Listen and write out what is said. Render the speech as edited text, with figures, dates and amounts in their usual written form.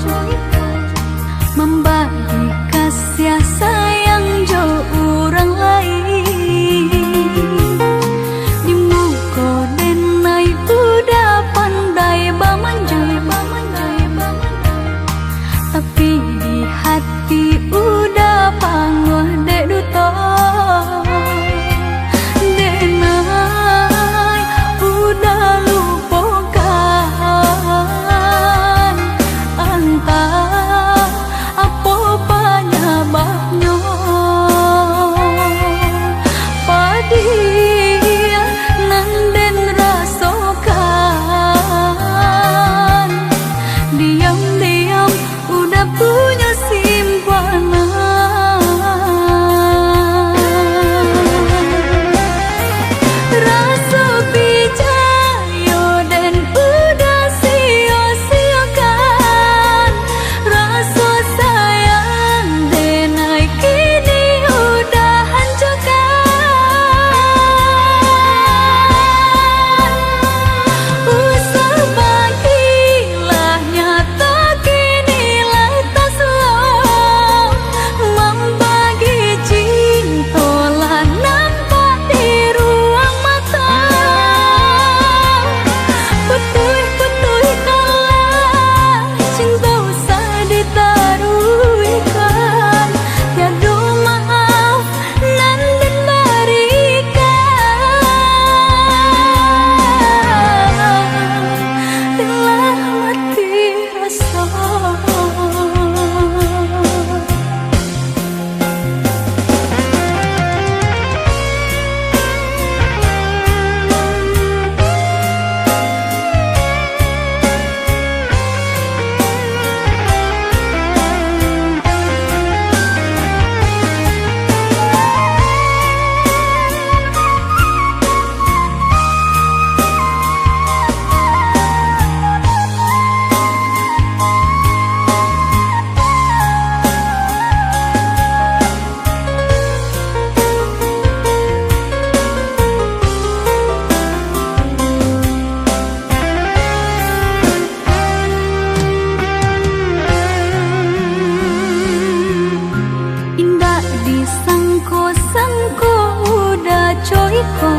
joyko, membagi kasih sayang jo orang lain. Di muka denai udah pandai bamanjai, tapi di hati udah panguh dek duto. Denai udah lupakan antah apa penyebabnya. Padia nanden rasakan, diam-diam udah punya simpanan. Rasa pijayo dan udah sia-siakan, rasa sayang denai kini udah hancurkan. Usah bagilah nyata kini lah tak slow, membagi cinta lah nampak di ruang mata. Putui kalah cinta usah ditaruhkan, tiada maaf nan dan berikan, telah mati rasa. Indah disangko-sangko udah joyko,